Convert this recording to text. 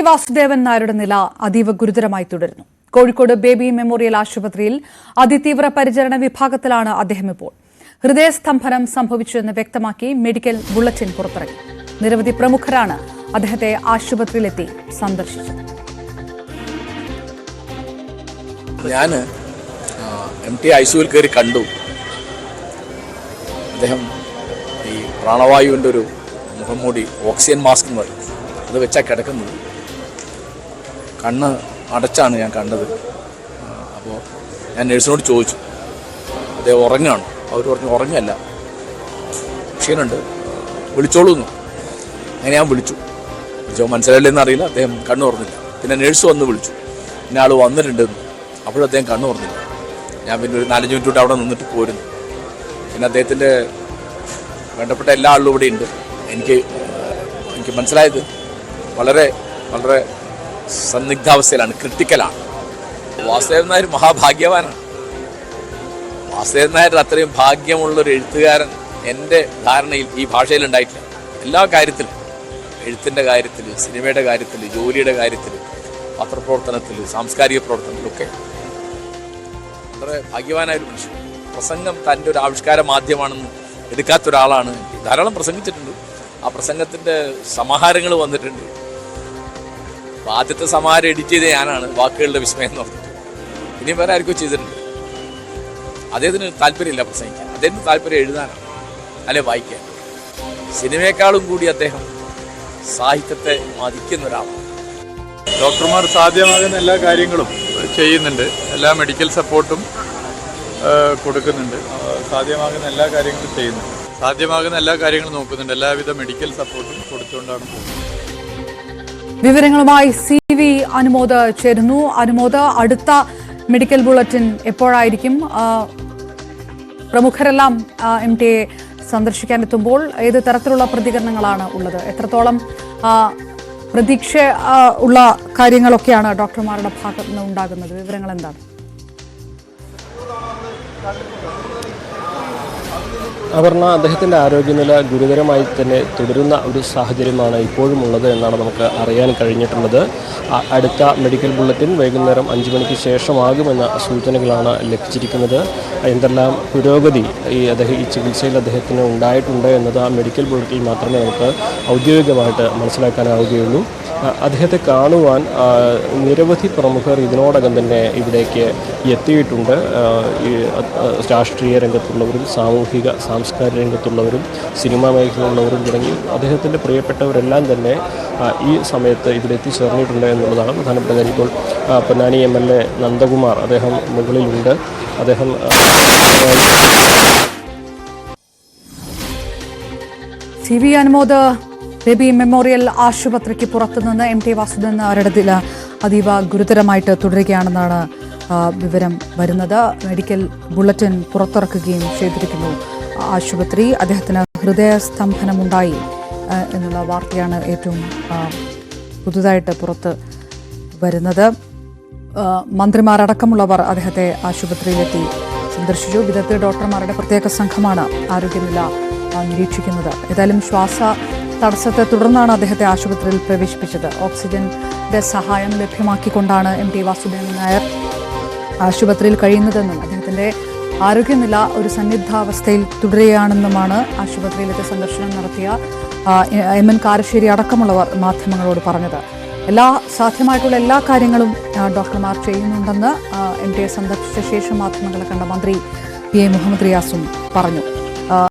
വാസുദേവൻ നായരുടെ നില അതീവ ഗുരുതരമായി തുടരുന്നു. കോഴിക്കോട് ബേബി മെമ്മോറിയൽ ആശുപത്രിയിൽ അതിതീവ്ര പരിചരണ വിഭാഗത്തിലാണ് അദ്ദേഹം ഇപ്പോൾ. ഹൃദയസ്തംഭനം സംഭവിച്ചുവെന്ന് വ്യക്തമാക്കി മെഡിക്കൽ ബുള്ളറ്റിൻ പുറത്തിറങ്ങി. നിരവധി പ്രമുഖരാണ് അദ്ദേഹത്തെ ആശുപത്രിയിലെത്തി സന്ദർശിച്ചത്. ഞാൻ MT ICUവിൽ കയറി കണ്ടു. അദ്ദേഹം ഈ പ്രാണവായുവിൻ്റെ ഒരു മുഖംമൂടി, ഓക്സിജൻ മാസ്ക് എന്ന് പറയും, അത് വെച്ചാൽ കിടക്കുന്നത്. കണ്ണ് അടച്ചാണ് ഞാൻ കണ്ടത്. അപ്പോൾ ഞാൻ നഴ്സിനോട് ചോദിച്ചു, അദ്ദേഹം ഉറങ്ങുകയാണോ? അവർ പറഞ്ഞു ഉറങ്ങല്ല, ക്ഷീണുണ്ട്, വിളിച്ചോളൂ എന്ന്. അങ്ങനെ ഞാൻ വിളിച്ചു മനസ്സിലായില്ലെന്ന് അറിയില്ല. അദ്ദേഹം കണ്ണ് തുറന്നില്ല. പിന്നെ നഴ്സ് വന്ന് വിളിച്ചു, പിന്നെ ആൾ വന്നിട്ടുണ്ടെന്ന്. അപ്പോഴും അദ്ദേഹം കണ്ണ് തുറന്നില്ല. ഞാൻ പിന്നെ ഒരു 4-5 മിനിറ്റ് തൊട്ട് അവിടെ നിന്നിട്ട് പോരുന്നു. പിന്നെ അദ്ദേഹത്തിൻ്റെ വേണ്ടപ്പെട്ട എല്ലാ ആളുകളും ഇവിടെ ഉണ്ട്. എനിക്ക് മനസ്സിലായത് വളരെ വളരെ സന്നിഗ്ധാവസ്ഥയിലാണ്, ക്രിട്ടിക്കലാണ്. വാസുദേവൻ നായർ മഹാഭാഗ്യവാനാണ്. വാസുദേവൻ നായർ അത്രയും ഭാഗ്യമുള്ളൊരു എഴുത്തുകാരൻ എൻ്റെ ധാരണയിൽ ഈ ഭാഷയിൽ ഉണ്ടായിട്ടില്ല. എല്ലാ കാര്യത്തിലും, എഴുത്തിൻ്റെ കാര്യത്തിൽ, സിനിമയുടെ കാര്യത്തിൽ, ജോലിയുടെ കാര്യത്തിൽ, പത്രപ്രവർത്തനത്തിൽ, സാംസ്കാരിക പ്രവർത്തനത്തിലൊക്കെ വളരെ ഭാഗ്യവാനായൊരു മനുഷ്യൻ. പ്രസംഗം തൻ്റെ ഒരു ആവിഷ്കാര മാധ്യമമാണെന്ന് എടുക്കാത്തൊരാളാണ്. ധാരാളം പ്രസംഗിച്ചിട്ടുണ്ട്. ആ പ്രസംഗത്തിൻ്റെ സമാഹാരങ്ങൾ വന്നിട്ടുണ്ട്. ആദ്യത്തെ സമാഹാരം എഡിറ്റ് ചെയ്ത ഞാനാണ്, വാക്കുകളുടെ വിസ്മയം എന്ന് പറഞ്ഞിട്ട്. ഇനിയും വേറെ ആർക്കും ചെയ്തിട്ടുണ്ട്. അദ്ദേഹത്തിന് താല്പര്യമില്ല പ്രസംഗിക്കാൻ, അദ്ദേഹത്തിന് താല്പര്യം എഴുതാനാണ്, അല്ലെ വായിക്കാൻ. സിനിമയെക്കാളും കൂടി അദ്ദേഹം സാഹിത്യത്തെ മതിക്കുന്ന ഒരാളാണ്. ഡോക്ടർമാർ സാധ്യമാകുന്ന എല്ലാ കാര്യങ്ങളും ചെയ്യുന്നുണ്ട്. എല്ലാ മെഡിക്കൽ സപ്പോർട്ടും കൊടുക്കുന്നുണ്ട്. സാധ്യമാകുന്ന എല്ലാ കാര്യങ്ങളും ചെയ്യുന്നുണ്ട്. സാധ്യമാകുന്ന എല്ലാ കാര്യങ്ങളും നോക്കുന്നുണ്ട്. എല്ലാവിധ മെഡിക്കൽ സപ്പോർട്ടും കൊടുത്തുകൊണ്ടാണ് പോകുന്നത്. വിവരങ്ങളുമായി CV അനുമോദ് ചേരുന്നു. അനുമോദ്, അടുത്ത മെഡിക്കൽ ബുള്ളറ്റിൻ എപ്പോഴായിരിക്കും? പ്രമുഖരെല്ലാം MTയെ സന്ദർശിക്കാനെത്തുമ്പോൾ ഏത് തരത്തിലുള്ള പ്രതികരണങ്ങളാണ് ഉള്ളത്? എത്രത്തോളം പ്രതീക്ഷ ഉള്ള കാര്യങ്ങളൊക്കെയാണ് ഡോക്ടർമാരുടെ ഭാഗത്ത് നിന്ന് ഉണ്ടാകുന്നത്? വിവരങ്ങൾ എന്താണ്? അപർണ, അദ്ദേഹത്തിൻ്റെ ആരോഗ്യനില ഗുരുതരമായി തന്നെ തുടരുന്ന ഒരു സാഹചര്യമാണ് ഇപ്പോഴും ഉള്ളത് എന്നാണ് നമുക്ക് അറിയാൻ കഴിഞ്ഞിട്ടുള്ളത്. അടുത്ത മെഡിക്കൽ ബുള്ളറ്റിൻ വൈകുന്നേരം 5 മണിക്ക് ശേഷമാകുമെന്ന സൂചനകളാണ് ലഭിച്ചിരിക്കുന്നത്. എന്തെല്ലാം പുരോഗതി ഈ ചികിത്സയിൽ അദ്ദേഹത്തിന് ഉണ്ടായിട്ടുണ്ട് എന്നത് ആ മെഡിക്കൽ ബുള്ളറ്റിൽ മാത്രമേ നമുക്ക് ഔദ്യോഗികമായിട്ട് മനസ്സിലാക്കാനാവുകയുള്ളൂ. അദ്ദേഹത്തെ കാണുവാൻ നിരവധി പ്രമുഖർ ഇതിനോടകം തന്നെ ഇവിടേക്ക് എത്തിയിട്ടുണ്ട്. ഈ രാഷ്ട്രീയ രംഗത്തുള്ളവരും സാമൂഹിക സാംസ്കാരിക രംഗത്തുള്ളവരും സിനിമാ മേഖലയിലുള്ളവരും തുടങ്ങി അദ്ദേഹത്തിൻ്റെ പ്രിയപ്പെട്ടവരെല്ലാം തന്നെ ഈ സമയത്ത് ഇവിടെ എത്തിച്ചേർന്നിട്ടുണ്ട് എന്നുള്ളതാണ് പ്രധാനപ്പെട്ട കാര്യം. ഇപ്പോൾ പൊന്നാനി MLA നന്ദകുമാർ അദ്ദേഹം മുകളിലുണ്ട്. അദ്ദേഹം CV അനുമോദ് ബേബി മെമ്മോറിയൽ ആശുപത്രിക്ക് പുറത്തുനിന്ന് MT വാസുദേവൻ നായരുടെ നില അതീവ ഗുരുതരമായിട്ട് തുടരുകയാണെന്നാണ് വിവരം വരുന്നത്. മെഡിക്കൽ ബുള്ളറ്റിൻ പുറത്തിറക്കുകയും ചെയ്തിരിക്കുന്നു ആശുപത്രി. അദ്ദേഹത്തിന് ഹൃദയസ്തംഭനമുണ്ടായി എന്നുള്ള വാർത്തയാണ് ഏറ്റവും പുതുതായിട്ട് പുറത്ത് വരുന്നത്. മന്ത്രിമാരടക്കമുള്ളവർ അദ്ദേഹത്തെ ആശുപത്രിയിലെത്തി സന്ദർശിച്ചു. വിദഗ്ധ ഡോക്ടർമാരുടെ പ്രത്യേക സംഘമാണ് ആരോഗ്യനില നിരീക്ഷിക്കുന്നത്. ഏതായാലും ശ്വാസ തടസ്സത്തെ തുടർന്നാണ് അദ്ദേഹത്തെ ആശുപത്രിയിൽ പ്രവേശിപ്പിച്ചത്. ഓക്സിജന്റെ സഹായം ലഭ്യമാക്കിക്കൊണ്ടാണ് MT വാസുദേവൻ നായർ ആശുപത്രിയിൽ കഴിയുന്നതെന്നും അദ്ദേഹത്തിൻ്റെ ആരോഗ്യനില ഒരു സന്നിഗ്ധാവസ്ഥയിൽ തുടരുകയാണെന്നുമാണ് ആശുപത്രിയിലെത്തി സന്ദർശനം നടത്തിയ MN കാരശ്ശേരി അടക്കമുള്ളവർ മാധ്യമങ്ങളോട് പറഞ്ഞത്. സാധ്യമായിട്ടുള്ള എല്ലാ കാര്യങ്ങളും ഡോക്ടർമാർ ചെയ്യുന്നുണ്ടെന്ന് MTയെ സന്ദർശിച്ച ശേഷം മാധ്യമങ്ങളെ കണ്ട മന്ത്രി PA മുഹമ്മദ് റിയാസും പറഞ്ഞു.